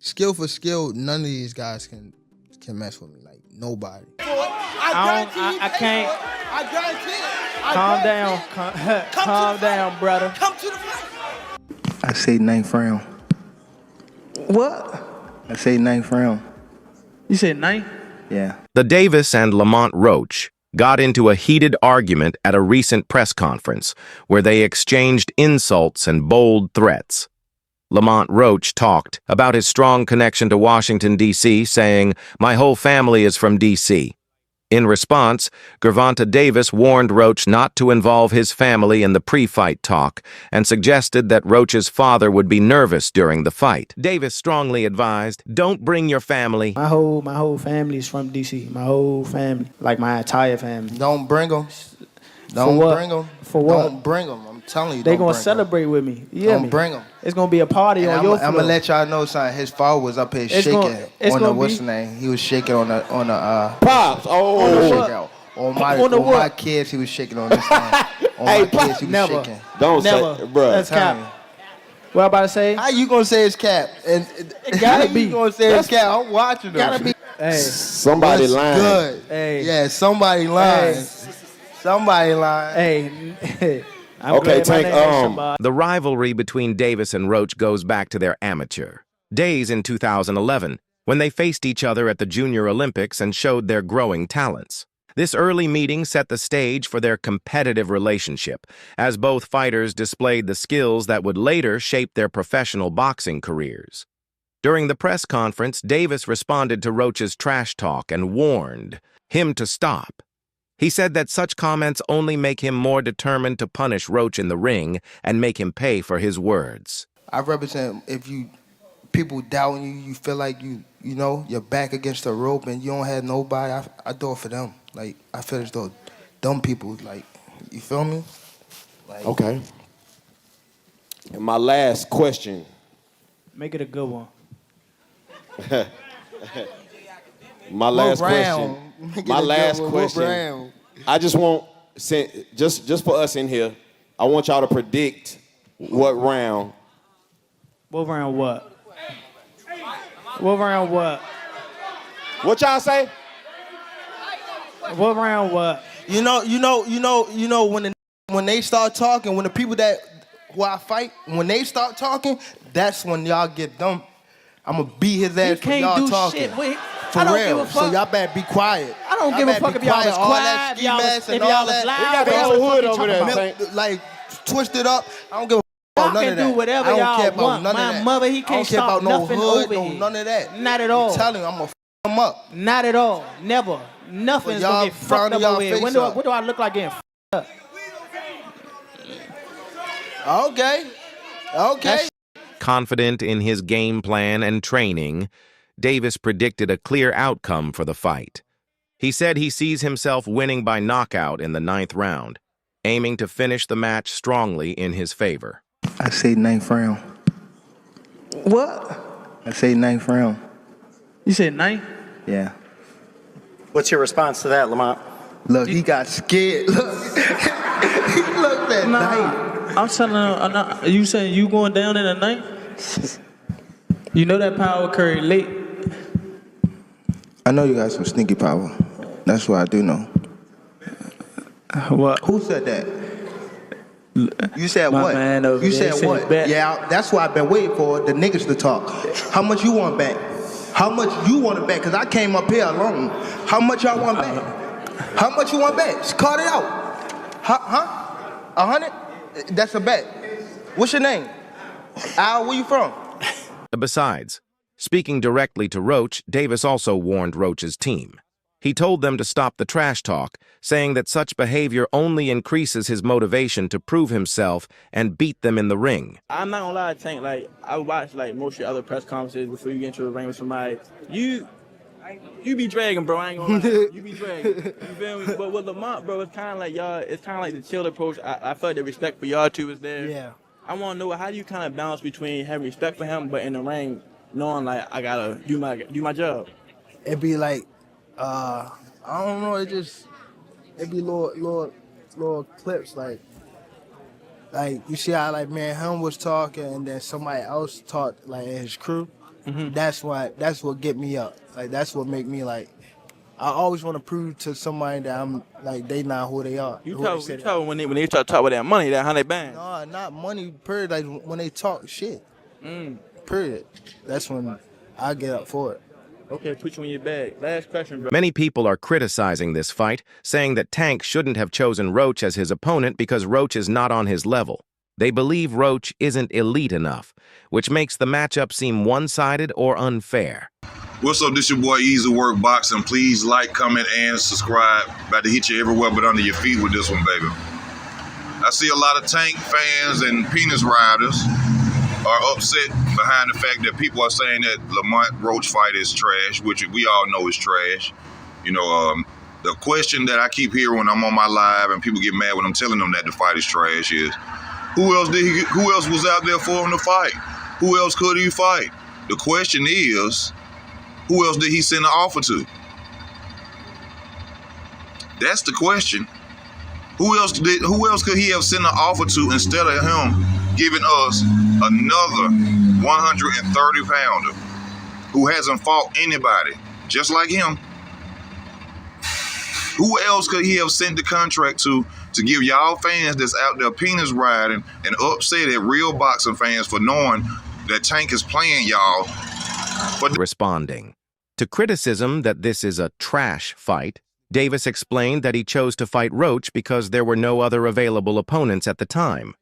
skill for skill, none of these guys can mess with me. Like nobody. I can't. I guarantee it. Calm down. Calm down, brother. Come to the fight. I say 9th round. What? I say 9th round. You said 9? Yeah. The Davis and Lamont Roach got into a heated argument at a recent press conference where they exchanged insults and bold threats. Lamont Roach talked about his strong connection to Washington, D.C., saying, "My whole family is from D.C." In response, GervontaDavis warned Roach not to involve his family in the pre-fight talk and suggested that Roach's father would be nervous during the fight. Davis strongly advised, "Don't bring your family." My whole family is from D.C. My whole family, like my entire family. Don't bring them. For what? Bring them. For what? Don't bring them. I'm telling you, They don't gonna bring 'em. celebrate with me. You hear Don't me? bring them. It's gonna be a party on your floor. I'm gonna let y'all know something. His father was up here It's shaking it's on the gonna what's be- the name? He was shaking on the Pops. on the Oh. shakeout. On my On the on what? my kids, he was shaking on this thing. On Hey, my kids, he was never. shaking. Don't Never. say, bruh. That's Tell me. cap. What I about to say? How you gonna say it's cap? And gotta how be. you gonna say it's cap? I'm watching them. Gotta be. Hey. Somebody What's lying. good? Hey. Yeah, somebody lying. Hey. Somebody lying. Hey. I'm Okay, glad my Tank, name ain't somebody. The rivalry between Davis and Roach goes back to their amateur days in 2011, when they faced each other at the Junior Olympics and showed their growing talents. This early meeting set the stage for their competitive relationship, as both fighters displayed the skills that would later shape their professional boxing careers. During the press conference, Davis responded to Roach's trash talk and warned him to stop. He said that such comments only make him more determined to punish Roach in the ring and make him pay for his words. I represent if you people doubting you, you feel like you know you're back against the rope and you don't have nobody. I do it for them. Like I feel as though dumb people. Like you feel me? Like, Okay. And my last question. Make it a good one. My last question. My last What question. round? I just want, just for us in here, I want y'all to predict what round. What round what? What round what? What y'all say? What round what? You know when they start talking, when the people that who I fight, when they start talking, that's when y'all get dumb. I'm gonna beat his ass for can't y'all do talking. shit. Wait, For I don't real. give a So fuck. y'all better be quiet. I don't give a fuck if y'all was all that quiet, ski if y'all was- mask and if all y'all was that. loud, We got the what whole the fuck hood you over there. talking Tank. Like twisted up. I don't give a Y'all about none can of that. do whatever I don't y'all care about want. none My of that. mother, he I don't can't care stop about no nothing hood, over no here. none of that. Not at all. I'm telling you, I'm gonna him up. Not at all. Never. Nothing's But y'all gonna get fucked frowning up y'all over here. face What up. do I look like getting fucked up? Okay. Confident in his game plan and training, Davis predicted a clear outcome for the fight. He said he sees himself winning by knockout in the 9th round, aiming to finish the match strongly in his favor. I say 9th round. What? I say 9th round. You said 9? Yeah. What's your response to that, Lamont? Look, he got scared. Look. He looked at night. I'm telling him, you saying you going down in the night? You know that power curry late. I know you got some sneaky power. That's what I do know. What? Who said that? You said My what? man over You there, said he said what? bet. Yeah, that's why I've been waiting for the niggas to talk. How much you want back? How much you want to bet? Because I came up here alone. How much y'all want back? How much you want back? Just call it out. Huh? 100? That's a bet. What's your name? Al, where you from? Besides, speaking directly to Roach, Davis also warned Roach's team. He told them to stop the trash talk, saying that such behavior only increases his motivation to prove himself and beat them in the ring. I'm not gonna lie, Tank. Like I watch like most of your other press conferences before you get into the ring with somebody. You be dragging, bro. I ain't gonna lie. You be dragging. You feel me? But with Lamont, bro, it's kind of like y'all. It's kind of like the chill approach. I felt the respect for y'all two is there. Yeah. I want to know how do you kind of balance between having respect for him, but in the ring knowing like I gotta do my job. It'd be like, I don't know, it'd be little clips like you see how like me and him was talking and then somebody else talked like his crew That's what get me up. Like that's what make me like. I always want to prove to somebody that I'm like they not who they are. You who tell they say when they try to talk about that money, that 100 bands. No, not money. Period. Like when they talk shit. Period. That's when I get up for it. Okay, put you in your bag. Last question, bro. Many people are criticizing this fight, saying that Tank shouldn't have chosen Roach as his opponent because Roach is not on his level. They believe Roach isn't elite enough, which makes the matchup seem one-sided or unfair. What's up, this your boy Easy Work Boxing. Please like, comment, and subscribe. About to hit you everywhere but under your feet with this one, baby. I see a lot of Tank fans and penis riders are upset behind the fact that people are saying that LamontRoach fight is trash, which we all know is trash. You know, the question that I keep hearing when I'm on my live and people get mad when I'm telling them that the fight is trash is, who else was out there for him to fight? Who else could he fight? The question is, who else did he send an offer to? That's the question. Who else could he have sent an offer to instead of him giving us another 130-pounder who hasn't fought anybody just like him? Who else could he have sent the contract to give y'all fans that's out there penis riding and upset at real boxing fans for knowing that Tank is playing y'all? Responding to criticism that this is a trash fight, Davis explained that he chose to fight Roach because there were no other available opponents at the time.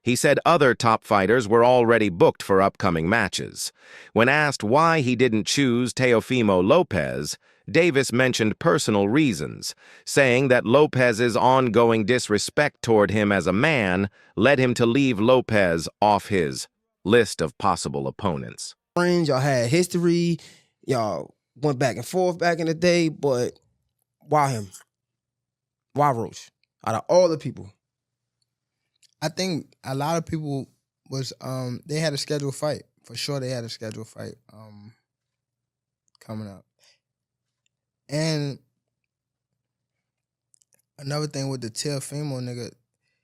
He said other top fighters were already booked for upcoming matches. When asked why he didn't choose Teofimo Lopez, Davis mentioned personal reasons, saying that Lopez's ongoing disrespect toward him as a man led him to leave Lopez off his list of possible opponents. Friends, y'all had history, y'all went back and forth back in the day, but why him? Why Roach? Out of all the people. I think a lot of people was they had a scheduled fight. For sure they had a scheduled fight coming up. And another thing with the Teofimo nigga,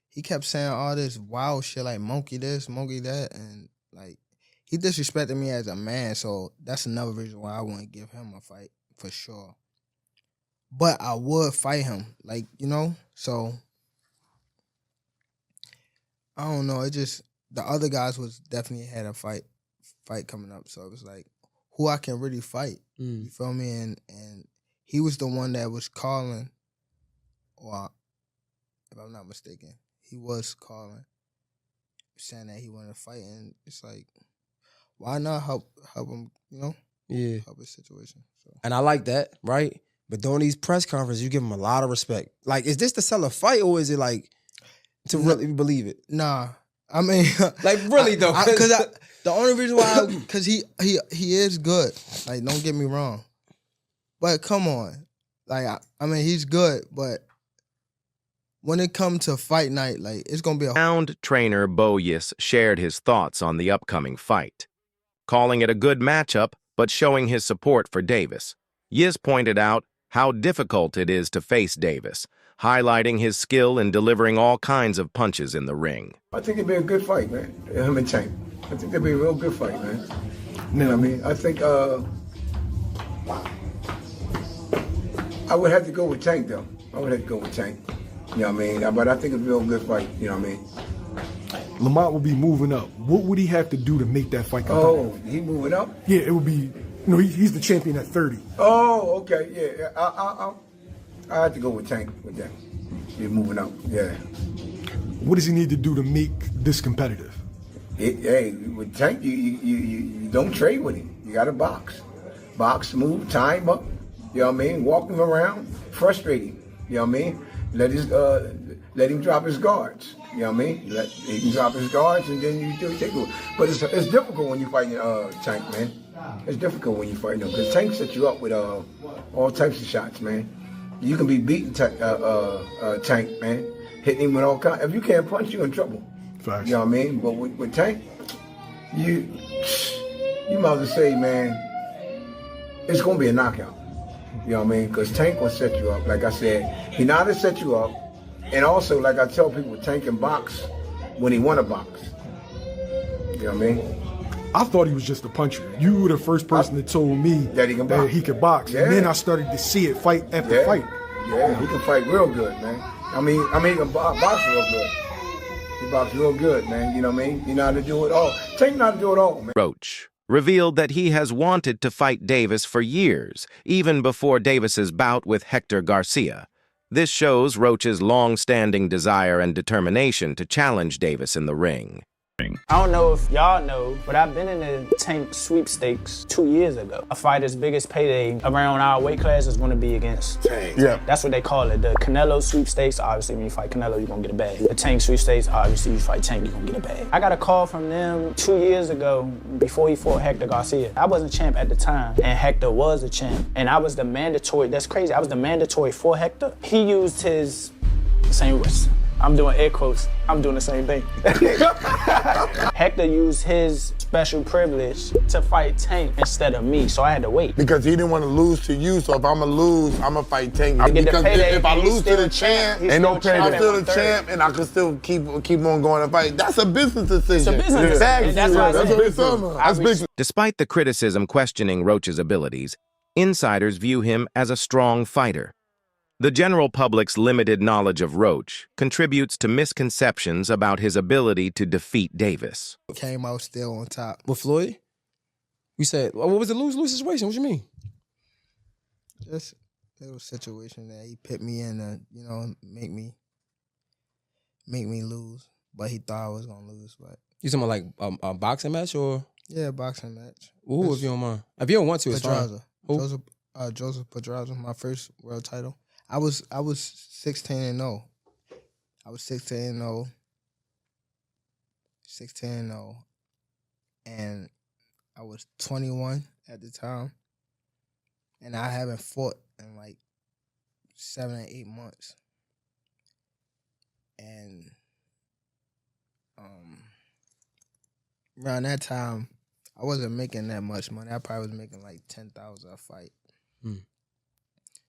he kept saying all this wild shit like monkey this, monkey that, and like he disrespected me as a man, so that's another reason why I wouldn't give him a fight for sure. But I would fight him, like, you know, so I don't know. It just the other guys was definitely had a fight coming up, so it was like who I can really fight. You feel me? And he was the one that was calling, or if I'm not mistaken, he was calling, saying that he wanted to fight, and it's like, why not help him? You know? Yeah. Help his situation. So. And I like that, right? But during these press conferences, you give him a lot of respect. Like, is this to sell a fight, or is it like to really believe it? Nah, I mean, like really though, because the only reason why, because he is good. Like, don't get me wrong, but come on, like I mean, he's good, but when it comes to fight night, like it's gonna be a. Renowned trainer Bo Yis shared his thoughts on the upcoming fight, calling it a good matchup, but showing his support for Davis. Yis pointed out how difficult it is to face Davis, highlighting his skill in delivering all kinds of punches in the ring. I think it'd be a good fight, man. Him and Tank. I think it'd be a real good fight, man. You know what I mean? I think I would have to go with Tank, though. I would have to go with Tank. You know what I mean? But I think it'd be a real good fight. You know what I mean? Lamont will be moving up. What would he have to do to make that fight competitive? Oh, he moving up? Yeah, it would be. You know, he's the champion at 30. Oh, okay, yeah. I have to go with Tank with that. He's moving up, yeah. What does he need to do to make this competitive? Hey, with Tank, you don't trade with him. You got to box. Box, move, time up. You know what I mean? Walk him around, frustrate him. You know what I mean? Let him drop his guards. You know what I mean? He can drop his guards, and then you take it. But it's difficult when you fighting Tank, man. It's difficult when you fighting him because Tank sets you up with all types of shots, man. You can be beating Tank, man. Hitting him with all kinds. If you can't punch, you're in trouble. Facts. You know what I mean? But with Tank, you might as well say, man, it's gonna be a knockout. You know what I mean? Because Tank will set you up. Like I said, he know how to set you up. And also, like I tell people, Tank can box when he want to box. You know what I mean? I thought he was just a puncher. You were the first person that told me that he could box. Yeah. And then I started to see it fight after fight. Yeah, he can fight real good, man. I mean, he can box real good. He box real good, man. You know what I mean? He know how to do it all. Tank know how to do it all, man. Roach revealed that he has wanted to fight Davis for years, even before Davis's bout with Hector Garcia. This shows Roach's long-standing desire and determination to challenge Davis in the ring. I don't know if y'all know, but I've been in the Tank sweepstakes 2 years ago. A fighter's biggest payday around our weight class is going to be against Tank. Yeah. That's what they call it. The Canelo sweepstakes, obviously when you fight Canelo, you're going to get a bag. The Tank sweepstakes, obviously you fight Tank, you're going to get a bag. I got a call from them 2 years ago before he fought Hector Garcia. I wasn't champ at the time, and Hector was a champ. And I was the mandatory, that's crazy, I was the mandatory for Hector. He used his same words. I'm doing air quotes. I'm doing the same thing. Hector used his special privilege to fight Tank instead of me, so I had to wait. Because he didn't want to lose to you, so if I'm going to lose, I'm going to fight Tank. I get the Because payday, if I and he's lose to still the a champ, champ, he's ain't no still payday. I'm still the third. champ, and I can still keep on going and fight. That's a business decision. It's a business decision. Exactly. That's what I That's said. what it's talking about. That's business. Despite the criticism questioning Roach's abilities, insiders view him as a strong fighter. The general public's limited knowledge of Roach contributes to misconceptions about his ability to defeat Davis. Came out still on top. With Floyd? You said, what was the lose-lose situation? What you mean? Just a little situation that he put me in to, you know, make me lose. But he thought I was gonna lose. But You talking about like a boxing match or? yeah, boxing match. Ooh, if you don't mind. If you don't want to, it's fine. Pedraza. Joseph Pedraza, my first world title. I was 16-0. I was 16-0. 16-0. And I was 21 at the time. And I haven't fought in like 7 or 8 months. And around that time, I wasn't making that much money. I probably was making like $10,000 a fight.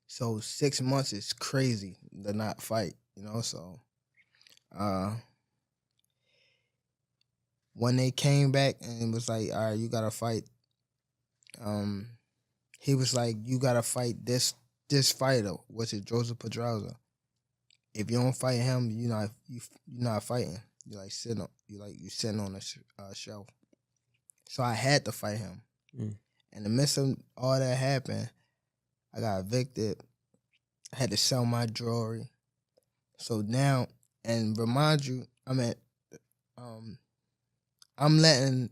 So 6 months is crazy to not fight, you know. So when they came back and it was like, all right, you gotta fight. He was like, you gotta fight this fighter, which is Joseph Pedraza. If you don't fight him, you're not fighting. You're like sitting on a shelf. So I had to fight him. In the midst of all that happened, I got evicted. I had to sell my jewelry. So now, and remind you, I'm letting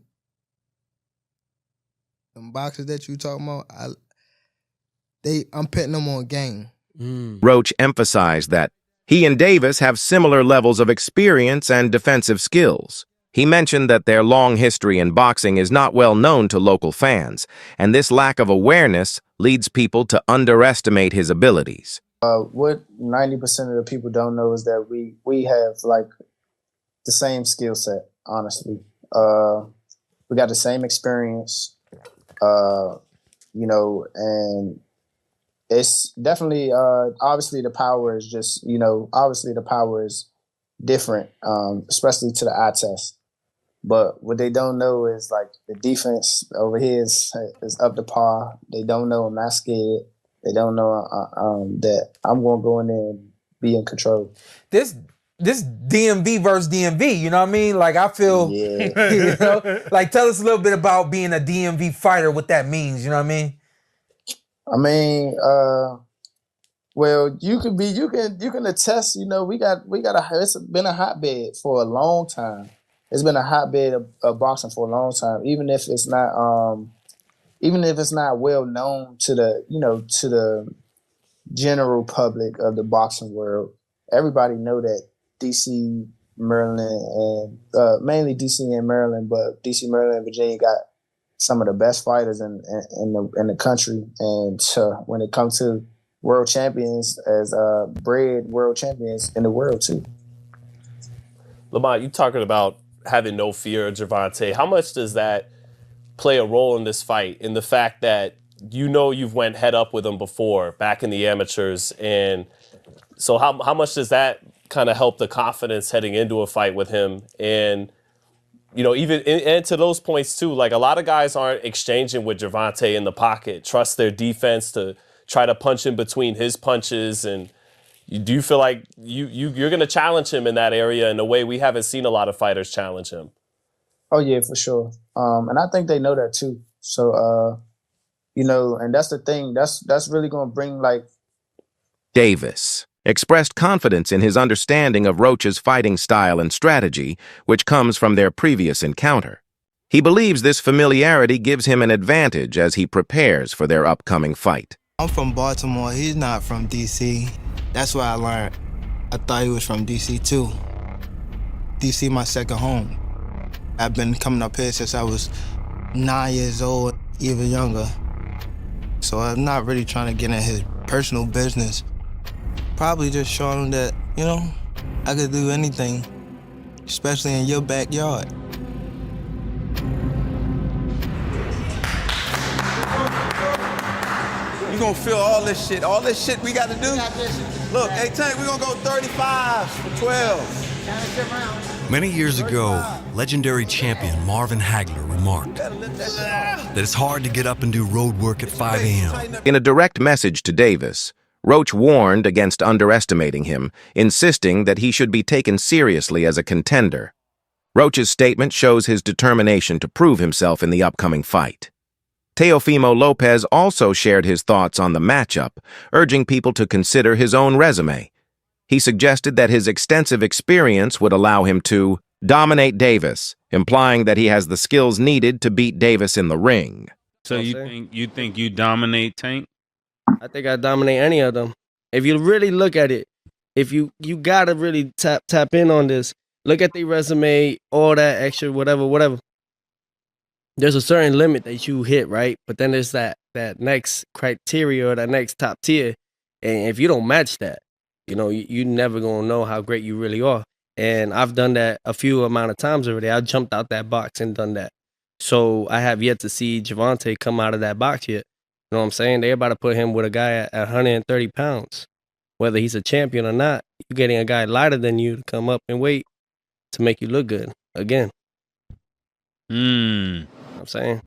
them boxers that you talking about, I'm putting them on game. Roach emphasized that he and Davis have similar levels of experience and defensive skills. He mentioned that their long history in boxing is not well known to local fans, and this lack of awareness leads people to underestimate his abilities. What 90% of the people don't know is that we have like the same skill set, honestly. We got the same experience, and it's definitely, obviously the power is just, obviously the power is different, especially to the eye test. But what they don't know is like the defense over here is up to par. They don't know I'm not scared. They don't know that I'm going to go in there and be in control. This DMV versus DMV, you know what I mean? Like I feel, like tell us a little bit about being a DMV fighter, what that means, you know what I mean? I mean, well, you can attest, it's been a hotbed for a long time. It's been a hotbed of boxing for a long time, even if it's not well known to the general public of the boxing world. Everybody know that DC, Maryland, and mainly DC and Maryland, but DC, Maryland, and Virginia got some of the best fighters in the country. And when it comes to world champions, as bred world champions in the world too. Lamont, you talking about having no fear of Gervonta. How much does that play a role in this fight, in the fact that you've went head up with him before, back in the amateurs, and so how much does that kind of help the confidence heading into a fight with him? And you know, even and to those points too, like a lot of guys aren't exchanging with Gervonta in the pocket, trust their defense to try to punch in between his punches. And do you feel like you're going to challenge him in that area in a way we haven't seen a lot of fighters challenge him? Oh yeah, for sure. And I think they know that too. So, you know, and that's the thing. That's really going to bring like. Davis expressed confidence in his understanding of Roach's fighting style and strategy, which comes from their previous encounter. He believes this familiarity gives him an advantage as he prepares for their upcoming fight. I'm from Baltimore. He's not from D.C. That's what I learned. I thought he was from D.C. too. D.C. my second home. I've been coming up here since I was 9 years old, even younger. So I'm not really trying to get in his personal business. Probably just showing him that, you know, I could do anything, especially in your backyard. You gonna feel all this shit we gotta do? Look, hey Tank, we gonna go 35 for 12. Many years ago, legendary champion Marvin Hagler remarked that it's hard to get up and do road work at 5 a.m. In a direct message to Davis, Roach warned against underestimating him, insisting that he should be taken seriously as a contender. Roach's statement shows his determination to prove himself in the upcoming fight. Teofimo Lopez also shared his thoughts on the matchup, urging people to consider his own resume. He suggested that his extensive experience would allow him to dominate Davis, implying that he has the skills needed to beat Davis in the ring. So you think you dominate Tank? I think I dominate any of them. If you really look at it, if you gotta really tap in on this, look at the resume, all that extra, whatever. There's a certain limit that you hit, right? But then there's that next criteria or that next top tier. And if you don't match that, you know, you never gonna know how great you really are. And I've done that a few amount of times already. I jumped out that box and done that. So I have yet to see Gervonta come out of that box yet. You know what I'm saying? They're about to put him with a guy at 130 pounds. Whether he's a champion or not, you're getting a guy lighter than you to come up and weight to make you look good again. You know what I'm saying?